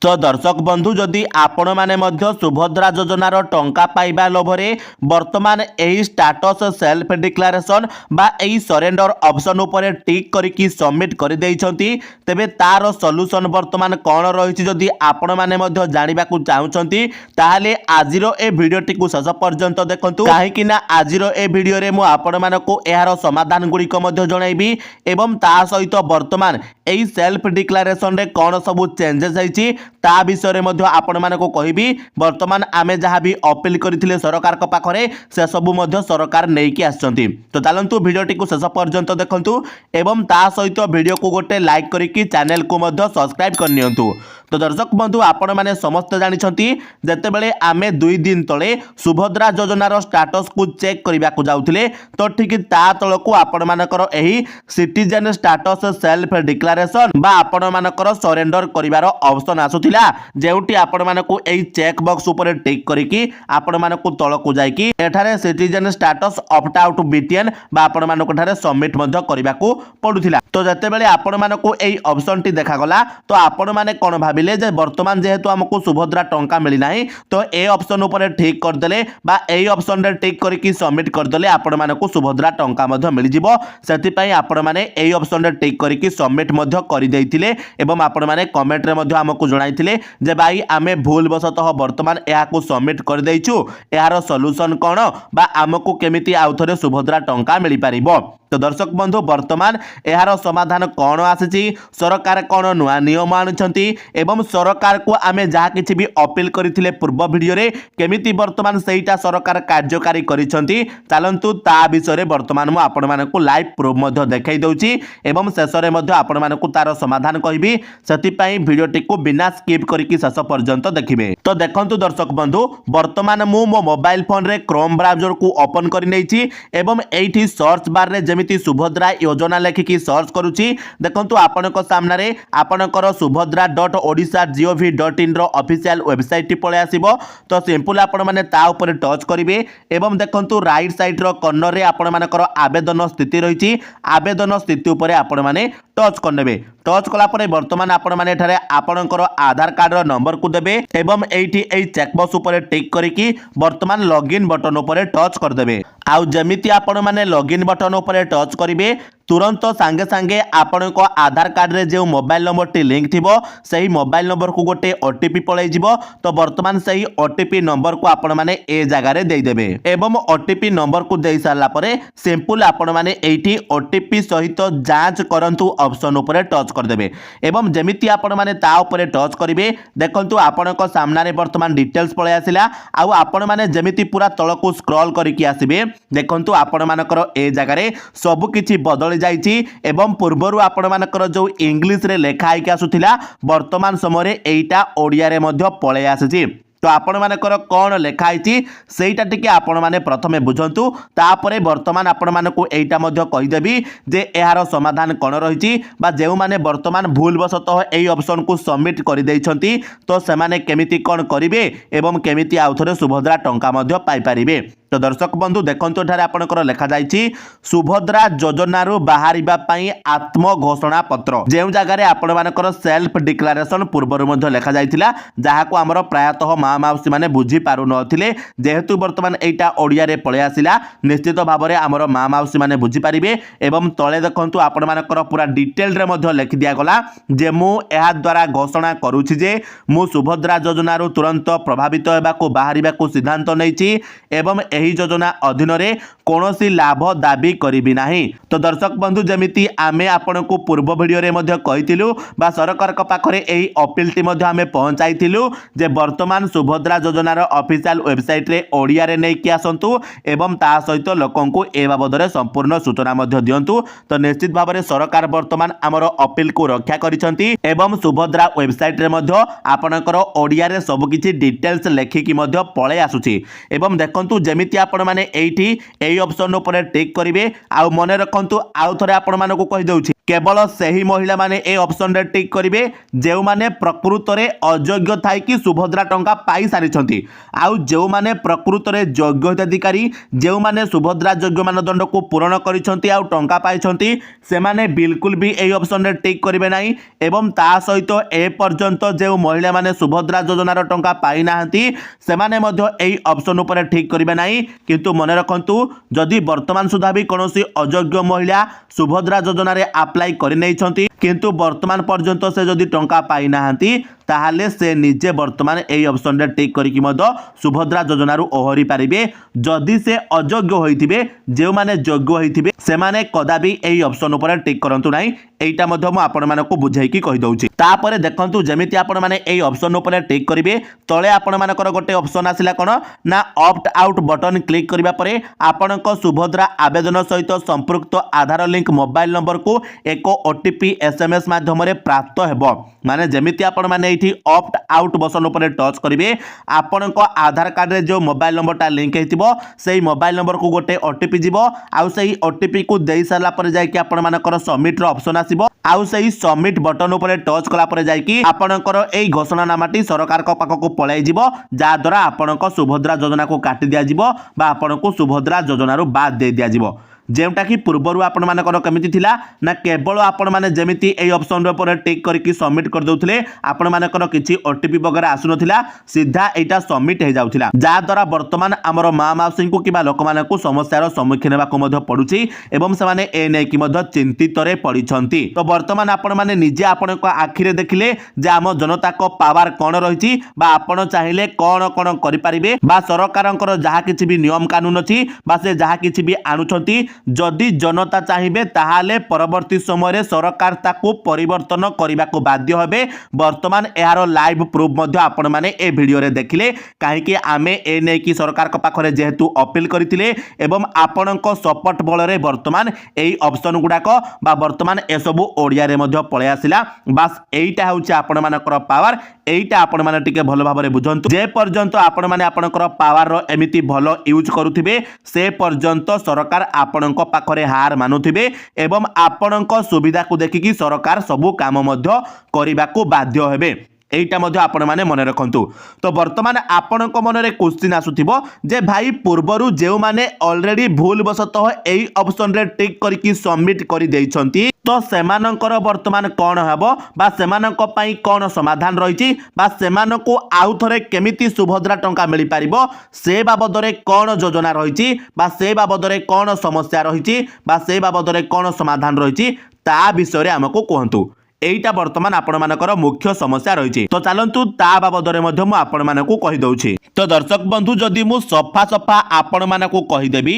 तो दर्शक बंधु जदि आपण माने मध्य सुभद्रा योजनार टंका पाइबा लोभरे वर्तमान एही स्टाटस सेल्फ डिक्लेरेशन बा एही सरेंडर ऑप्शन उपरे टिक करिकी सबमिट कर देइछंती तेबे तार सॉल्यूशन वर्तमान कोन रहिछि जदि आपण माने मध्य जानिबा को चाहुचंती ताहाले आजिरो ए भिडियोटी को शेष पर्यंत देखंतु काहे कि ना आजिरो ए भिडियो रे मु आपण मानको एहार समाधान गुडी को मध्य जणाइबी एवं ता सहित वर्तमान एही सेल्फ डिक्लेरेशन रे कोन सब चेंजेस आइछि ता विषय में आपण मानको कहबी वर्तमान आमे जहाँ भी अपील करथिले सरकार को पाखरे से सबु मध्य सरकार नेकी आछंती। तो चलंतु भिडियोटी को शेष पर्यंत देखंतु एवं ता सहित भिडियो को गोटे लाइक करिकी चैनल को मध्य सब्सक्राइब करनियंतु। तो दर्शक बंधु आपण माने समस्त जानिछंती जेतेबेले आमे 2 दिन तळे सुभद्रा योजनार स्टेटस को चेक करिबा को जाउथिले तो ठीक ता तळको आपण मानकर एही सिटीजन स्टेटस सेल्फ डिक्लेरेशन बा आपण मानकर सरेंडर करिवार ऑप्शन आसुथिला जेउटी आपण मानको एही चेक बॉक्स ऊपर टिक करिकी आपण मानको तळको जाईकी एठारे सिटीजन स्टेटस ऑप्ट आउट बीटीएन बा आपण मानको ठारे सबमिट मध्य करिबा को पडुथिला। तो जेतेबेले आपण मानको एही ऑप्शन टी देखा गला तो आपण माने कोन भाबिले जे वर्तमान जेहेतु हमको सुभद्रा टंका मिली नाही तो ए ऑप्शन ऊपर ठीक कर देले बा एही ऑप्शन रे टिक करिकी सबमिट कर देले आपण मानको सुभद्रा टंका मध्य मिली जिवो सेति पई आपण माने एही ऑप्शन रे टिक करिकी सबमिट मध्य करि देइथिले एवं आपण माने कमेंट रे मध्य हमको जणाइथिले जे भाई आमे भूल बसतः वर्तमान एहा को सबमिट कर देइछु एहार सॉल्यूशन कोन बा हमको केमिति आउथरे सुभद्रा टंका मिली पारिबो। तो दर्शक बंधु वर्तमान एहार समाधान कौन आसी सरकार कौन नुआ नियम आणुछंती एवं सरकार को आमे जहा किछि भी अपील करथिले पूर्व वीडियो रे केमिति वर्तमान सेईटा सरकार कार्यकारी करिसंती चलंतु ता विषय रे वर्तमान मु आपण मानकु लाइव प्रूफ मध्य देखाई दउची एवं शेष रे मध्य आपण मानकु तार समाधान कहबी सेति पई वीडियोटी को बिना स्किप करिकी शेष पर्यंत देखिबे। तो देखंतु दर्शक बंधु वर्तमान मु मो मोबाइल फोन रे क्रोम ब्राउजर को ओपन करि नैछि एवं एठी सर्च बार रे जेमिति सुभद्रा योजना लेखिकी सर्च करूची देखंतु आपनक सामने रे आपनकर subhadra.odisha.gov.in रो ऑफिशियल वेबसाइट टी पळे आसीबो। तो सिंपल आपण माने ता ऊपर टच करिवे एवं देखंतु राइट साइड रो कॉर्नर रे आपण मानकर आवेदन स्थिति रहिची आवेदन स्थिति ऊपर आपण माने टच करनेबे। टच कला परे वर्तमान आपण माने एठारे आपनकर आधार कार्ड रो नंबर को देबे एवं एठी एई चेकबॉक्स ऊपर टिक करिकी वर्तमान लॉगिन बटन ऊपर टच कर देबे। आउ जेमिति आपण माने लॉगिन बटन ऊपर टच करिवे तुरंत सांगे सांगे आपण को आधार कार्ड रे जो मोबाइल नंबर टी लिंक थिबो सही मोबाइल नंबर को गोटे ओटीपी पळै जिवो। तो वर्तमान सही ओटीपी नंबर को आपण माने ए जगह रे देई देबे एवं ओटीपी नंबर को देई सारला परे सिंपल आपण माने एठी ओटीपी सहित जांच करंतु ऑप्शन ऊपर टच कर देबे एवं जेमिति आपण माने ता ऊपर टच करिवे देखंतु आपण को सामने रे वर्तमान डिटेल्स पळै आसिला आउ आपण माने जेमिति पूरा तळ को स्क्रॉल करिकि आसीबे देखंतु आपण मानकर ए जगह रे सब किछि बदल जाइछि एवं पूर्वरु आपण मानकर जो इंग्लिश रे लेखा आइके आसुथिला वर्तमान समय रे एइटा ओडिया रे मध्य पळे आसीछि। तो आपण मानकर कोन लेखा आइछि सेइटा टिके आपण माने प्रथमे बुझंतु तापरे वर्तमान आपण मानको एइटा मध्य कहि देबी जे एहार समाधान कोन रहिछि बा जेउ माने वर्तमान भूल बसतः एई ऑप्शन को सबमिट करि दैछंती तो से माने केमिति कोन करिवे एवं केमिति आउथरे सुभद्रा टंका मध्य पाई परिबे। तो दर्शक बंधु देखंतु एठारे आपनकर लेखा जाइछि सुभद्रा योजना रु बाहरिबा पई आत्म घोषणा पत्र जेउ जगह रे आपण मानकर सेल्फ डिक्लेरेशन पूर्वर मध्य लेखा जाइतिला जहा को हमर प्रायतः माँ माउसी माने बुझी पारु नथिले जेहेतु वर्तमान एटा ओडिया रे पळे आसिला निश्चित भाव में आमर माँ माउसी माने बुझी पारिबे एवं तळे देखंतु आपण मानकर पूरा डिटेल रे मध्य लिखि दिया गला जे मु एहा द्वारा घोषणा करूछि जे मु सुभद्रा योजना रु तुरंत प्रभावित हेबा को बाहरिबा को सिद्धांत नैछि एवं एही योजना अधीन रे कोनोसी लाभ दाबी करिबि नाही। तो दर्शक बंधु जेमिति आमे आपण को पूर्व वीडियो रे मध्य कहितिलु बा सरकार का पाखरे एही अपील टी मध्य आमे पहुंचाइतिलु जे वर्तमान सुभद्रा योजनार ऑफिशियल वेबसाइट रे ओडिया रे नै कि आसंतु एवं ता सहित लोकन को ए बाबद रे संपूर्ण सूचना मध्य दियंतु। तो निश्चित भाव में सरकार वर्तमान आमर अपील को रक्षा करिसंती एवं सुभद्रा वेबसाइट रे मध्य आपनकर ओडिया रे सब किछि डिटेल्स लेखिकी मध्य पळे आसुची एवं देखंतु जेमिति आपण माने एठी एई ऑप्शन ऊपर टिक करिवे आ मने रखंतु आउ थरे आपण मानको कहि दउछि केवल सही महिला माने ए ऑप्शन रे टिक करिवे जेउ माने प्रकृत रे अयोग्य थाई कि सुभद्रा टंका पाई सारिछंती आउ जेउ माने प्रकृत रे योग्य हिताधिकारी जेउ माने सुभद्रा योग्य मानदंड को पूर्ण करिछंती आउ टंका पाइछंती से माने बिल्कुल भी ए ऑप्शन रे टिक करिवे नाही एवं ता सहित ए पर्यंत जेउ महिला माने सुभद्रा योजनार टंका पाई नाहंती से माने मध्य एई ऑप्शन ऊपर ठीक करिवे नाही किंतु मने रखंतु जदि वर्तमान सुधा भी कोनोसी अयोग्य महिला सुभद्रा योजना रे अप्लाई करि नै छंती किंतु वर्तमान पर्यंत से जदि टंका पाई नाहंती ताहले से निजे वर्तमान एई ऑप्शन रे टिक करिकि मध्य सुभद्रा योजना रु ओहरी पारिबे जदि से अयोग्य होइथिबे जेउ माने योग्य होइथिबे से माने कदाबी एई ऑप्शन ऊपर टिक करंतु नाही एटा मध्य मु आपण मानको बुझाई कि कहि दउची तापरे देखंतु जेमिति आपण माने एई ऑप्शन ऊपर टिक करिवे तळे आपण मानकर गोटे ऑप्शन आसिला कोन ना ऑप्ट आउट बटन क्लिक करिबा परे आपणक सुभद्रा आवेदन सहित संपृक्त आधार लिंक मोबाइल नंबर को एक ओटीपी एसएमएस माध्यम रे प्राप्त हेबो माने जेमिति आपण माने एठी ऑप्ट आउट बटन ऊपर टच करिवे आपणक आधार कार्ड रे जो मोबाइल नंबर ता लिंक हेतिबो सेही मोबाइल नंबर को गोटे ओटीपी जिवो आउ सेही ओटीपी को देई साला परे जाय कि आपण मानकर सबमिट रो ऑप्शन आसीबो आउ सेही सबमिट बटन ऊपर टच कला परे जाय कि आपणकर एई घोषणानामाटी सरकार को पाखको पळाई जिवो जा द्वारा आपणक सुभद्रा योजना को काटी दिया जिवो बा आपणको सुभद्रा योजना रो बाद दे दिया जिवो जेमटा कि पूर्वरु आपण मानकर केमिति थिला ना केवल आपण माने जेमिति एई ऑप्शन रे पर टिक करके सबमिट कर दउथिले आपण मानकर किछि ओटीपी वगैरह आसु नथिला सीधा एटा सबमिट हे जाउथिला जा द्वारा वर्तमान हमर मां माउसी को किबा लोक मानकु समस्यार सम्मुखीन हेबाको मध्य पडुछि एवं से माने ए नै कि मध्य चिंतित रे पडिछंती तो वर्तमान आपण माने निजे आपण को आखिरे देखिले जे आम जनता को पावर कोन रहिछि बा आपण चाहिले कोन कोन करि परिबे बा सरकारंकर जहा किछि भी नियम कानून अछि बा से जहा किछि भी आनुछंती जदि जनता चाहिए ताहाले परवर्ती समय सरकार ताकू परिवर्तन करने को बाध्य हेबे वर्तमान यार लाइव प्रूफ मध्य आपण माने ए वीडियो रे देखिले कहीं आमे ए नै कि सरकार को पाखरे जेहेतु अपील करथिले एवं आपणक सपोर्ट बल रे वर्तमान एई ऑप्शन गुडाक बा वर्तमान ए सबु ओडिया रे मध्य पळे आसिला बस एईटा होउची आपण मानकर पावर एईटा आपण माने टिके भलो भाबरे बुझंतु जे पर्यंत आपण माने आपणकर पावर रो एमिति भलो यूज करूथिबे से पर्यंत सरकार आपणक पाखरे हार मानुथिबे एवं आपणक सुविधा को देखिकी सरकार सबु काम मध्य करिबा को बाध्य हेबे एटा मध्य आपण माने मन रखंतु तो वर्तमान आपणक मन रे क्वेश्चन आसुथिबो जे भाई पूर्वरु जेउ माने ऑलरेडी भूल बसतः एई ऑप्शन रे टिक करिकी सबमिट करि दैछंती तो सेमानकर वर्तमान कौन हेबो बा सेमानक पई कौन समाधान रहिछि बा सेमानकु आउ थरे केमिति सुभद्रा टंका मिलि पारिबो से बाबद रे कौन योजना रहिछि बा से बाबद रे कौन समस्या रहिछि बा से बाबद रे कौन समाधान रहिछि ता विषय रे हमकु कहंतु एईटा वर्तमान आपण मानकर मुख्य समस्या रहिछि तो चलंतु ता बाबद रे मध्य मु आपण मानकु कहि दउछि तो दर्शक बंधु जदि मु सफा सफा आपण मानकु कहि देबी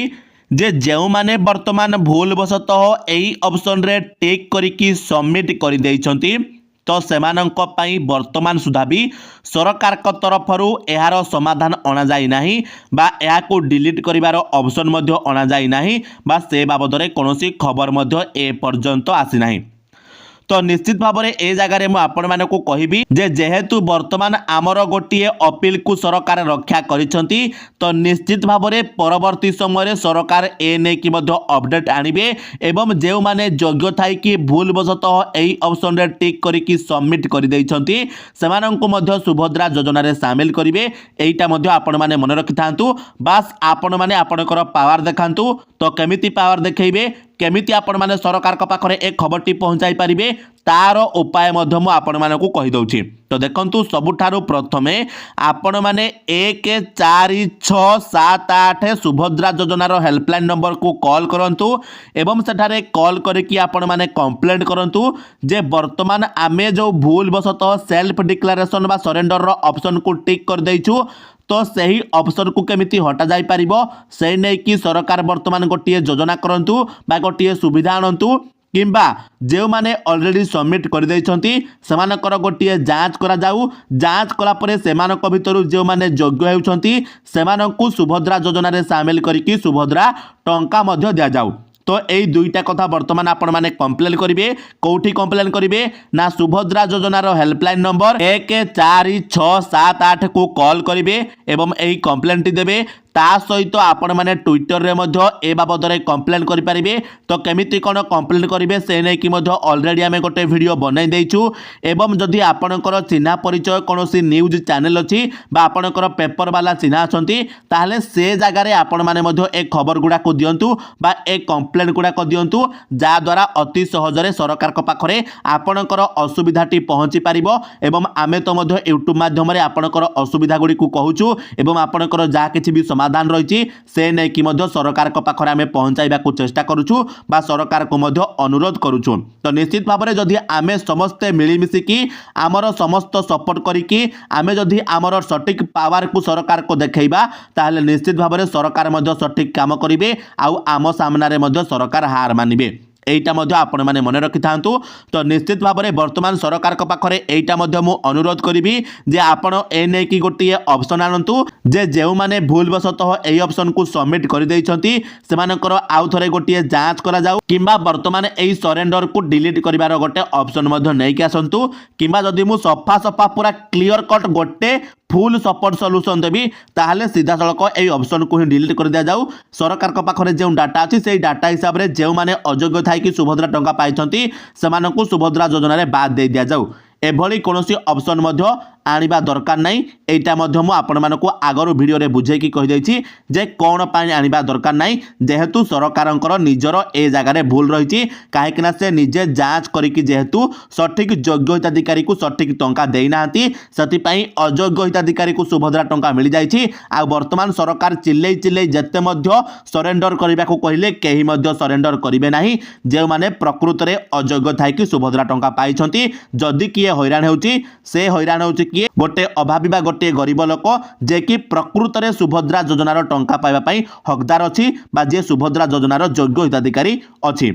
जे जेउ माने वर्तमान भूल बसतः एई ऑप्शन रे टिक करिकी सबमिट करि दैछंती तो सेमानंक पई वर्तमान सुधा भी सरकार को तरफरु एहार समाधान अना जाई नाही बा एहा को डिलीट करिवार ऑप्शन मध्य अना जाई नाही बा से बाबद रे कोनोसी खबर मध्य ए पर्यंत आसी नाही तो निश्चित भाव में ए जगार आपण मानक कहबी जे जेहेतु वर्तमान आमर गोटे अपील को सरकार रक्षा करिसंती तो निश्चित भाव में परवर्ती समय सरकार ए नै कि मध्य अपडेट आनिबे एवं जेउ माने योग्य थाई कि भूल बसतः एई ऑप्शन रे टिक करिकी सबमिट करि दैछंती सेमानंकु मध्य सुभद्रा योजना रे शामिल करिवे एईटा मध्य आपण माने मन रखिथांतु बस आपण माने आपणकर पावर देखांतु तो केमिति पावर देखैबे केमिति आपण माने सरकार को पाखरे एक खबरटी पहुंचाई पारिबे तार उपाय मध्य मु आपण मानकु कहि दउछि तो देखंतु सबुठारु प्रथमे आपण माने 146778 सुभद्रा योजना रो हेल्पलाइन नंबर को कॉल करंतु एवं सेठारे कॉल करके आपण माने कंप्लेंट करंतु जे वर्तमान आमे जो भूल बसतः सेल्फ डिक्लेरेशन बा सरेंडर रो ऑप्शन को टिक कर दैछु तो सही ऑप्शन को केमिति हटा जाई परिबो से नै कि सरकार वर्तमान गोटिए योजना करंतु बा गोटिए सुविधा आनंतु किंबा जो माने ऑलरेडी सबमिट कर दैछंती सेमानकर गोटिए जांच करा जाऊ जांच कला परे सेमानक भितरु जो माने योग्य हेउछंती सेमानकु सुभद्रा योजना रे शामिल करिकि सुभद्रा टंका मध्य दिया जाऊ तो यही दुईटा कथा वर्तमान आपण माने कंप्लेन करिवे कोठी कंप्लेन करिवे ना सुभद्रा योजना रो हेल्पलाइन नंबर 146778 को कॉल करिवे एवं एही कंप्लेंट देबे ता सहित आपण मैंने ट्विटर रे मध्य ए बाबद कंप्लेन करें। तो केमिति कौन कंप्लेन करेंगे से नहीं कि ऑलरेडी आम गोटे वीडियो बनई देचु। एवं जदि आपणकर चिन्हा परिचय कौन न्यूज चैनल अच्छी आपणकर पेपर वाला चिन्हा अच्छा ताहले से जगार आपण मैंने ए खबर गुड़ाक दिंतु बा ए कंप्लेन गुड़ाक दिंतु जहाद्वारा अति सहजरे सरकार पाखरे आपणकर असुविधाटी पहुँची पारिबो। एवं आमे तो यूट्यूब माध्यम आपणकर असुविधा गुड़ी कहूँ एवं आपणकर जहाँ किसी भी समाधान रही से नहीं कि सरकार पाखरे आमे पहुँचाइबा चेष्टा करुचु बा सरकार को अनुरोध करुचु। तो निश्चित भाव में जदि आमे समस्ते मिलमिशिकी आमर समस्त सपोर्ट करिकी आमे जदि आमर सटीक पावर को सरकार को देखैबा ताहले निश्चित भाव में सरकार सटीक काम करिवे आउ आम सामने सरकार हार मानिबे। एटा मध्य आपण माने मन रखि थांतु। तो निश्चित भाव में वर्तमान सरकार को पाखरे एटा मध्य मु अनुरोध करिवि जे आपण ए नै कि गोटे ऑप्शन आनंतु जे जेउ माने भूलवशतः एई ऑप्शन को सबमिट कर दैछंती सेमानकर आउ थरे गोटे जांच करा जाऊ किंबा वर्तमान एई सरेंडर को डिलीट करिवार गोटे ऑप्शन मध्य नै कि आसंतु किंबा जदि मु सफा सफा पूरा क्लियर कट गोटे फुल सपोर्ट सॉल्यूशन देवी ताहले सीधा सड़क यही ऑप्शन को ही डिलीट कर दिया जाऊ। सरकार को पाखरे जो डाटा अच्छी से डाटा हिसाब से जो माने अयोग्य थाई कि सुभद्रा टंका पाइछंती सेमानकु सुभद्रा योजना रे बाद दे दिया जाऊ। एभली कोनोसी ऑप्शन मध्य आनिबा दरकार नहीं। एटा मध्य मु आपण मानकु आगरु वीडियो रे बुझे कि कहि दैछि जे कोन पानी आनिबा दरकार नहीं जेहेतु सरकारंकर निजर ए जगह रे भूल रही कहीं से निजे जांच करिकि जेहेतु सठिक योग्य हिताधिकारी को सठिक टंका देई नांती सतिपई अयोग्य हिताधिकारी को सुभद्रा टंका मिल जाइछि। आ वर्तमान सरकार चिल्लै चिल्लै जत्ते मध्य सरेंडर करबा को कहिले केही मध्य सरेंडर करिवे नाही जे माने प्रकृत रे अयोग्य थाई कि सुभद्रा टंका पाइछंती। जदि किए हैरान होउछि से हैरान होउछि किए गोटे अभावी बा गोटे गरीब लोक जे कि प्रकृत रे सुभद्रा योजनार टंका पाइबा पई हकदार अछि बा जे सुभद्रा योजनार योग्य हिताधिकारी अछि।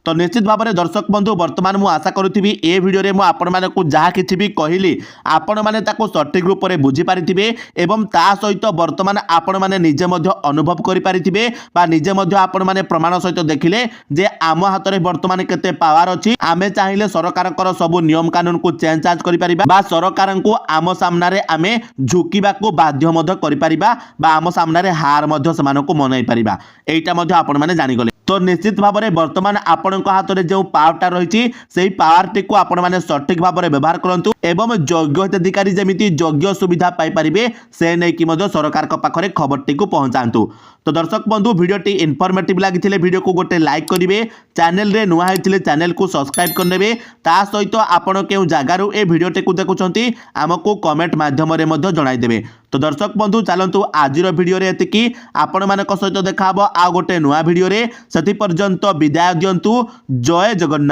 तो निश्चित भाव में दर्शक बंधु वर्तमान मु आशा करुथिबी ए वीडियो रे मु आपण मानकु जहाँ किछि भी कहली आपण माने ताको सटीक रूप से बुझी पारिथिबे एवं ता सहित वर्तमान आपण माने निजे मध्य अनुभव करि पारिथिबे बा निजे मध्य आपण माने प्रमाण सहित देखिले जे आम हाथ में वर्तमान केते पावर अछि। आमे चाहिले सरकारकर सब नियम कानून को चेंज चार्ज करि परिबा बा सरकार को आम सामना रे आमे झुकिबा को बाध्य मध्य करि परिबा बा आम सामना रे हार मध्य समानको मनाई परिबा। एटा मध्य आपण माने जानि गले। तो निश्चित भाव में वर्तमान आपण हाथ में जो पावरटा रही से पावरटी को आपण मैंने सठिक भाव में व्यवहार करूँ एवं योग्य हिताधिकारी जमी योग्य सुविधा पाइपर से नहीं कि सरकार पाखरे खबरटी को पहुँचातु। तो दर्शक बंधु वीडियोटी इनफॉर्मेटिव लगी वीडियो को गोटे लाइक करेंगे चैनल रे नुआ होते चैनल को सब्सक्राइब करने ता सहित आपण केउ जगार ए वीडियोटी को देखुंत आमको कमेंट माध्यम जनईदेवे। तो दर्शक बंधु चलतु आज वीडियो एति आपण मान सहित देखा आ गोटे नुआ वीडियो से पर्यंत विदाय दिंतु। जय जगन्नाथ।